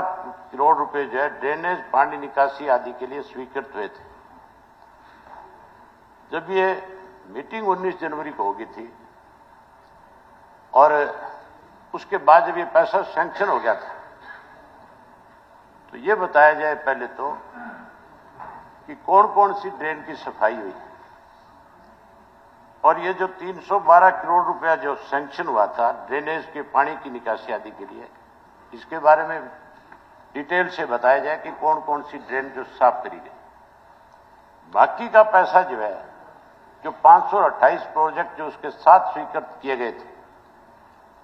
करोड़ रुपए जो है ड्रेनेज, पानी निकासी आदि के लिए स्वीकृत हुए थे। जब ये मीटिंग 19 जनवरी को होगी थी और उसके बाद जब ये पैसा सैंक्शन हो गया था, तो ये बताया जाए पहले तो कि कौन कौन सी ड्रेन की सफाई हुई और ये जो 312 करोड़ रुपया जो सैंक्शन हुआ था ड्रेनेज के पानी की निकासी आदि के लिए, इसके बारे में डिटेल से बताया जाए कि कौन कौन सी ड्रेन जो साफ करी गई। बाकी का पैसा जो है, जो 528 प्रोजेक्ट जो उसके साथ स्वीकृत किए गए थे,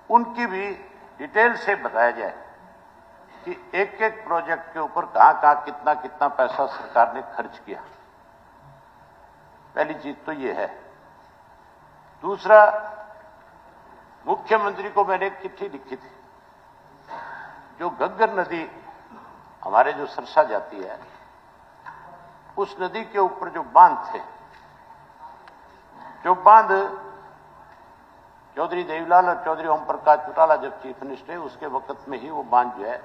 उनकी भी डिटेल से बताया जाए कि एक एक प्रोजेक्ट के ऊपर कहां कहां कितना कितना पैसा सरकार ने खर्च किया। पहली चीज तो ये है। दूसरा, मुख्यमंत्री को मैंने एक चिट्ठी लिखी थी। जो घग्गर नदी हमारे जो सरसा जाती है, उस नदी के ऊपर जो बांध थे, जो बांध चौधरी देवीलाल और चौधरी ओम प्रकाश चौटाला जब चीफ मिनिस्टर थे, उसके वक्त में ही वो बांध जो है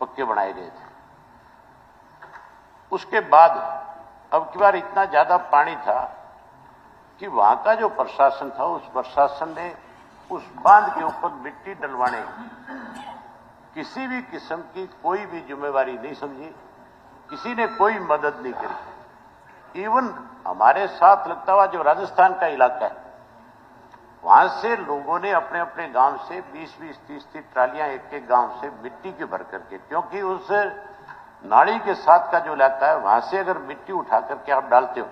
पक्के बनाए गए थे। उसके बाद अब की बार इतना ज्यादा पानी था कि वहां का जो प्रशासन था, उस प्रशासन ने उस बांध के ऊपर मिट्टी डलवाने किसी भी किस्म की कोई भी जिम्मेवारी नहीं समझी, किसी ने कोई मदद नहीं करी। इवन हमारे साथ लगता हुआ जो राजस्थान का इलाका है, वहां से लोगों ने अपने अपने गांव से 20-20, 30-30 ट्रालियां एक एक गांव से मिट्टी की भर करके, क्योंकि उस नाली के साथ का जो इलाका है, वहां से अगर मिट्टी उठा करके आप डालते हो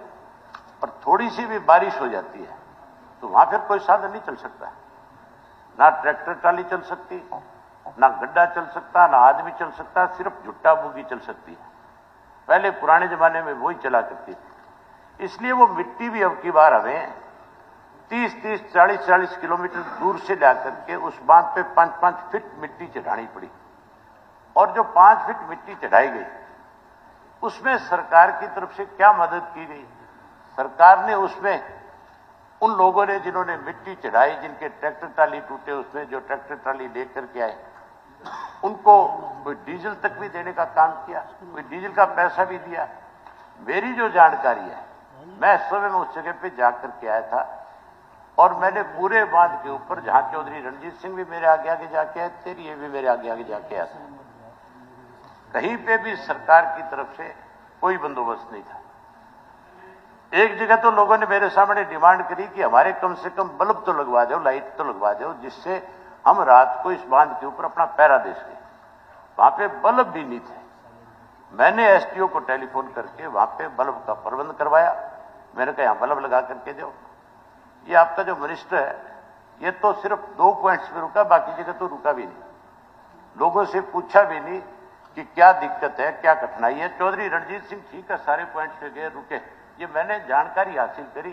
और थोड़ी सी भी बारिश हो जाती है तो वहां फिर कोई साधन नहीं चल सकता। ना ट्रैक्टर ट्राली चल सकती, ना गड्ढा चल सकता, ना आदमी चल सकता, सिर्फ झुट्टा बोगी चल सकती है। पहले पुराने जमाने में वही चला करती थी। इसलिए वो मिट्टी भी अब की बार हमें 30-30, 40-40 किलोमीटर दूर से ला करके उस बांध पे 5-5 फीट मिट्टी चढ़ानी पड़ी। और जो 5 फीट मिट्टी चढ़ाई गई, उसमें सरकार की तरफ से क्या मदद की गई? सरकार ने उसमें उन लोगों ने जिन्होंने मिट्टी चढ़ाई, जिनके ट्रैक्टर ट्राली टूटे, उसमें जो ट्रैक्टर ट्राली लेकर के आए, उनको कोई डीजल तक भी देने का काम किया, कोई डीजल का पैसा भी दिया। मेरी जो जानकारी है, मैं सुबह में उस जगह पे जाकर के आया था और मैंने पूरे बांध के ऊपर, जहां चौधरी रणजीत सिंह भी मेरे आगे आगे जाके आए, तेरी ये भी मेरे आगे आगे जाके आया था, कहीं पे भी सरकार की तरफ से कोई बंदोबस्त नहीं था। एक जगह तो लोगों ने मेरे सामने डिमांड करी कि हमारे कम से कम बल्ब तो लगवा दो, लाइट तो लगवा दो, जिससे हम रात को इस बांध के ऊपर अपना पहरा दे सके। वहां पे बल्ब भी नहीं थे। मैंने एसडीओ को टेलीफोन करके वहां पे बल्ब का प्रबंध करवाया। मैंने कहा यहां बल्ब लगा करके दो। ये आपका जो मिनिस्टर है, ये तो सिर्फ 2 पॉइंट्स पे रुका, बाकी जगह तो रुका भी नहीं। लोगों से पूछा भी नहीं कि क्या दिक्कत है, क्या कठिनाई है। चौधरी रणजीत सिंह ठीक है, सारे पॉइंट्स पे गए, रुके। ये मैंने जानकारी हासिल करी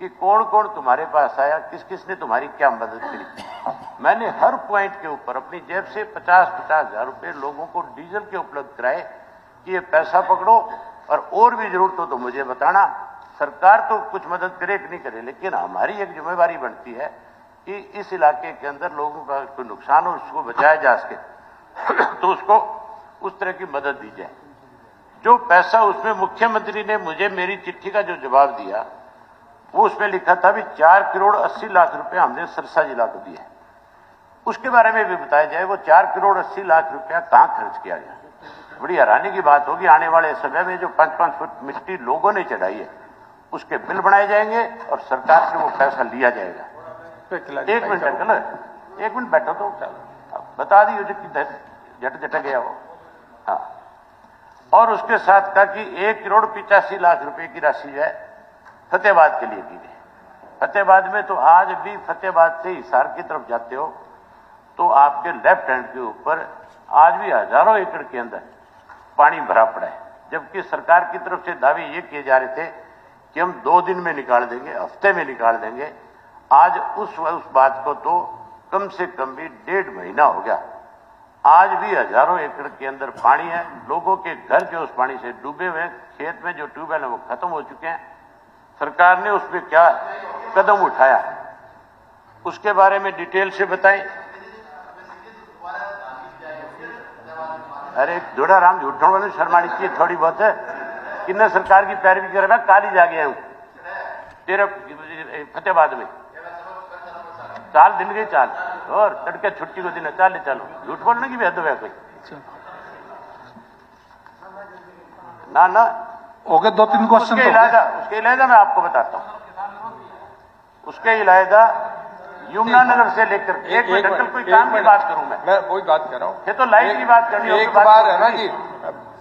कि कौन कौन तुम्हारे पास आया, किस किस ने तुम्हारी क्या मदद करी। मैंने हर पॉइंट के ऊपर अपनी जेब से 50-50 हजार रुपए लोगों को डीजल के उपलब्ध कराए कि ये पैसा पकड़ो और भी जरूरत हो तो मुझे बताना। सरकार तो कुछ मदद करे कि नहीं करे, लेकिन हमारी एक जिम्मेवारी बनती है कि इस इलाके के अंदर लोगों का कोई नुकसान हो, उसको बचाया जा सके तो उसको उस तरह की मदद दी जाए। जो पैसा उसमें मुख्यमंत्री ने मुझे मेरी चिट्ठी का जो जवाब दिया, वो उसमें लिखा था भी 4 करोड़ 80 लाख रुपए हमने सरसा जिला को दिए। उसके बारे में भी बताया जाए वो 4 करोड़ 80 लाख रुपया कहां खर्च किया गया। बड़ी हैरानी की बात होगी, आने वाले समय में जो 5-5 फुट मिट्टी लोगों ने चढ़ाई है, उसके बिल बनाए जाएंगे और सरकार से वो पैसा लिया जाएगा। एक मिनट अंकल, एक मिनट बैठो तो बता दी झट झट गया वो। हाँ, और उसके साथ कहा कि 1 करोड़ 85 लाख रुपए की राशि जो है फतेहाबाद के लिए की गई। फतेहाबाद में तो आज भी फतेहाबाद से हिसार की तरफ जाते हो तो आपके लेफ्ट हैंड के ऊपर आज भी हजारों एकड़ के अंदर पानी भरा पड़ा है, जबकि सरकार की तरफ से दावे ये किए जा रहे थे कि हम 2 दिन में निकाल देंगे, हफ्ते में निकाल देंगे। आज उस बात को तो कम से कम भी 1.5 महीना हो गया। आज भी हजारों एकड़ के अंदर पानी है। लोगों के घर जो उस पानी से डूबे हुए हैं, खेत में जो ट्यूबवेल है वो खत्म हो चुके हैं। सरकार ने उस पर क्या कदम उठाया, उसके बारे में डिटेल से बताएं। अरे जोड़ा राम झूठों वाले शर्मानी चाहिए थोड़ी बहुत है। किन्ने सरकार की पैरवी कर रहा काली जा गया हूं तेरे फतेहाबाद में चाल दिन गई चाल और तड़के छुट्टी को दिन है चाल चलो झूठ बोलने की भी हद है कोई ना ना। ओके 2-3 क्वेश्चन उसके इलाजा मैं आपको बताता हूं। उसके इलाजा यमुनानगर से लेकर एक मिनट कोई काम की बात करूं मैं वही बात कर रहा हूं। ये तो लाइव की बात करनी एक बार है ना जी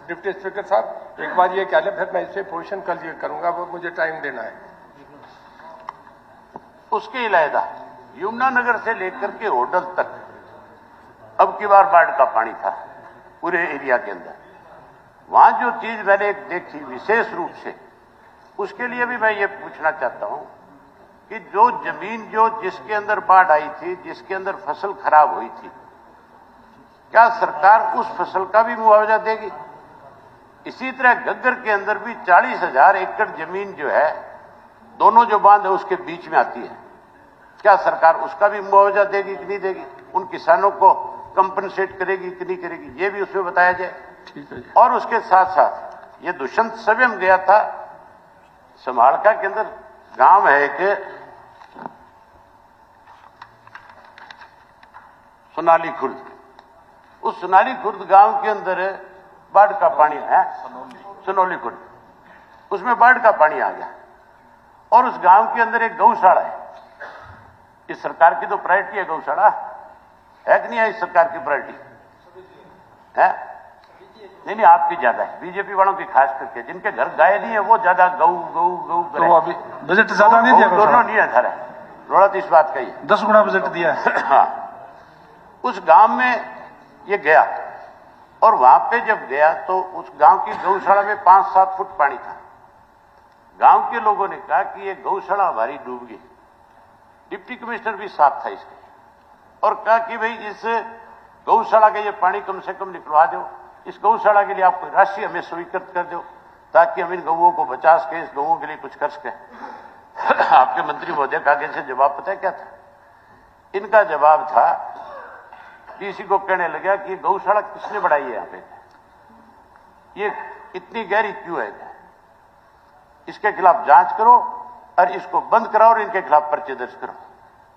डिप्टी स्पीकर साहब, एक बार ये कह लें फिर मैं इससे पोजिशन कल ये करूंगा, वो मुझे टाइम देना है। उसके इलाजा यमुनानगर से लेकर के होटल तक अब की बार बाढ़ का पानी था पूरे एरिया के अंदर। वहां जो चीज मैंने एक देखी विशेष रूप से, उसके लिए भी मैं ये पूछना चाहता हूं कि जो जमीन जो जिसके अंदर बाढ़ आई थी, जिसके अंदर फसल खराब हुई थी, क्या सरकार उस फसल का भी मुआवजा देगी? इसी तरह घग्गर के अंदर भी 40,000 एकड़ जमीन जो है दोनों जो बांध है उसके बीच में आती है, क्या सरकार उसका भी मुआवजा देगी कि नहीं देगी? उन किसानों को कंपनसेट करेगी कि नहीं करेगी, ये भी उसमें बताया जाए। ठीक है। और उसके साथ साथ ये दुष्यंत स्वयं गया था समाड़का के अंदर, गांव है एक सोनाली खुर्द, उस सोनाली खुर्द गांव के अंदर बाढ़ का पानी है, सोनौली खुर्द, उसमें बाढ़ का पानी आ गया और उस गांव के अंदर एक गौशाला है। इस सरकार की तो प्रायोरिटी है गौशाला, है कि नहीं है? इस सरकार की प्रायोरिटी है? नहीं आपकी ज्यादा है, बीजेपी वालों की खास करके, जिनके घर गाय नहीं है वो ज्यादा गऊ गऊ गऊ तो अभी बजट ज्यादा नहीं दिया, दोनों नहीं है है रोड़ा तो इस बात का ही 10 गुना बजट दिया है। हाँ, उस गांव में ये गया और वहां पे जब गया तो उस गांव की गौशाला में 5-7 फुट पानी था। गांव के लोगों ने कहा कि ये गौशाला हमारी डूब गई। डिप्टी कमिश्नर भी साथ था इसके और कहा कि भाई इस गौशाला का ये पानी कम से कम निकलवा दो, इस गौशाला के लिए आप कोई राशि हमें स्वीकृत कर दो ताकि हम इन गौओं को बचा सके, इस गौओं के लिए कुछ कर सके। आपके मंत्री महोदय का आगे से जवाब पता है क्या था? इनका जवाब था, किसी को कहने लगा कि गौशाला किसने बढ़ाई है, यहाँ पे ये इतनी गहरी क्यों है, इसके खिलाफ जांच करो और इसको बंद कराओ और इनके खिलाफ पर्चे दर्ज करो।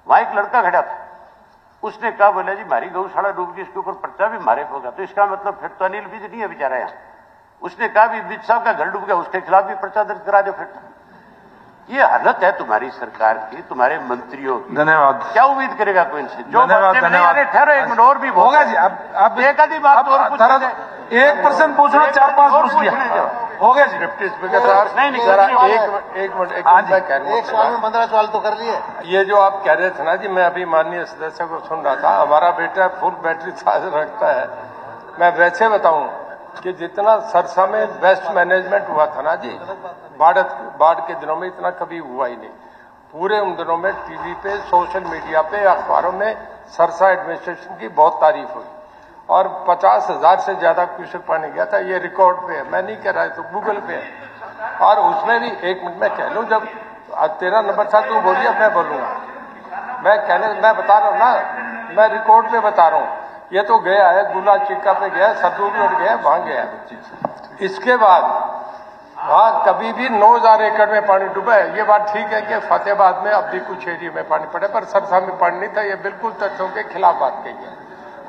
वहां एक लड़का खड़ा था, उसने कहा बोला जी हमारी गौशाला डूब गई, इसके ऊपर पर्चा भी हमारे होगा। तो इसका मतलब फिर तो अनिल विज नहीं है बेचारा यहाँ। उसने कहा भी विज साहब का घर डूब गया, उसके खिलाफ भी पर्चा दर्ज करा दो। फिर ये हालत है तुम्हारी सरकार की, तुम्हारे मंत्रियों की। धन्यवाद। क्या उम्मीद करेगा कोई इनसे? जो धन्यवाद। ठहरो एक मिनट और भी होगा जी। अब एक आधी बात और पूछ लीजिए। एक पर्सन पूछना 4-5 पूछ लिया, हो गया जी। डिप्टी स्पीकर साहब नहीं एक मिनट एक सवाल में 15 सवाल तो कर लिए। ये जो आप कह रहे थे ना जी, मैं अभी माननीय सदस्य को सुन रहा था, हमारा बेटा फुल बैटरी चार्ज रखता है। मैं वैसे बताऊं कि जितना सरसा में वेस्ट मैनेजमेंट हुआ था ना जी, बाढ़ के दिनों में इतना कभी हुआ ही नहीं। पूरे उन दिनों में टीवी पे, सोशल मीडिया पे, अखबारों में सरसा एडमिनिस्ट्रेशन की बहुत तारीफ हुई और 50,000 से ज्यादा क्यूसेक पानी गया था। ये रिकॉर्ड पे है, मैं नहीं कह रहा, तो गूगल पे है। और उसमें भी एक मिनट मैं कह लूं, जब तेरा नंबर था तू बोलिए, मैं बोलूंगा। मैं बता रहा हूं ना, मैं रिकॉर्ड पे बता रहा हूं। ये तो गया है, गुला चिक्का पे गया, सदूरगढ़ गया, वहां गया। इसके बाद वहां कभी भी 9,000 एकड़ में पानी डूबा है। ये बात ठीक है कि फतेहाबाद में अब भी कुछ एरिया में पानी पड़े, पर सरसा में पानी नहीं था। ये बिल्कुल तथ्यों के खिलाफ बात कही है।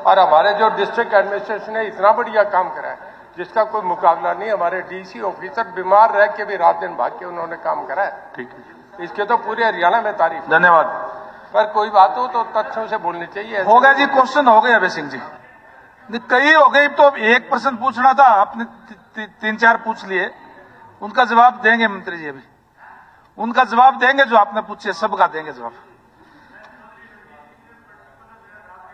और हमारे जो डिस्ट्रिक्ट एडमिनिस्ट्रेशन ने इतना बढ़िया काम करा है जिसका कोई मुकाबला नहीं। हमारे डीसी ऑफिसर बीमार रह के भी रात दिन भाग के उन्होंने काम करा है। ठीक है, इसके तो पूरे हरियाणा में तारीफ। धन्यवाद। पर कोई बात हो तो तथ्यों से बोलनी चाहिए। हो गया जी, क्वेश्चन हो गए अभय सिंह जी, कई हो गई। तो एक पर्सन पूछना था, आपने 3-4 पूछ लिए, उनका जवाब देंगे मंत्री जी। अभी उनका जवाब देंगे जो आपने पूछे, सबका देंगे जवाब।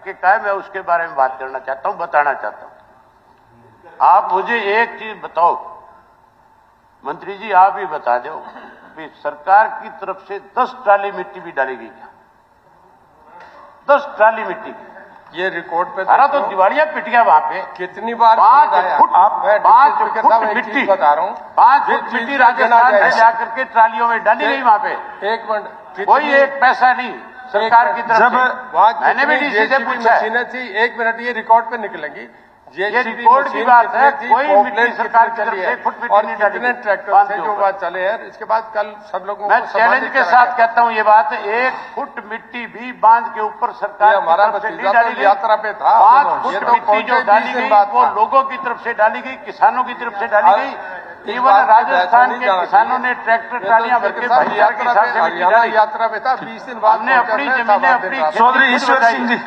क्या है मैं उसके बारे में बात करना चाहता हूं, बताना चाहता हूं। आप मुझे एक चीज बताओ मंत्री जी, आप ही बता दो कि सरकार की तरफ से 10 ट्राली मिट्टी भी डाली गई क्या? 10 ट्राली मिट्टी ये रिकॉर्ड पे सारा तो दिवालिया पिट गया वहां पे। कितनी बार 5 फुट मिट्टी बता रहा हूँ, 5 फुट मिट्टी राजस्थान में जाकर के ट्रालियों में डाली गई वहां पे। एक मिनट, कोई एक पैसा नहीं सरकार की तरफ से। मैंने भी डीसी से पूछा मशीनें थी। एक मिनट, ये रिकॉर्ड पे निकलेंगी। ये JCB रिकॉर्ड की मशीन बात है, कितनी थी, कोई पॉपुलेट मिट्टी सरकार की कितनी तरफ चली से है, एक फुट मिट्टी और नहीं डाली कितने गई ट्रैक्टर बांध थे के जो ऊपर। बात चले हैं। इसके बाद कल सब लोगों मैं को चैलेंज सम्मानित के करा साथ गया। कहता हूं ये बात, 1 फुट मिट्टी भी बांध के ऊपर सरकार ये की हमारा तरफ से नहीं भतीजा डाली तो गई। यात्रा पे था, 5 ये फुट तो मिट्टी जो पहुंचे डाली 20 दिन गई बाद वो था। लोगों की तरफ से डाली गई, किसानों की तरफ से डाली और गई। इस इवन बात पे राजस्थान नहीं के जाना किसानों चाहिए। ने ट्रैक्टर ये तो ट्रालियां भर के साहब भैया के यात्रा हिसाब पे से मिट्टी हरियाणा डाली। यात्रा पे था, 20 दिन बाद हमने अपनी पहुंचा, जमीनें था अपनी बात चौधरी खुद ईश्वर बताई। सिंह जी।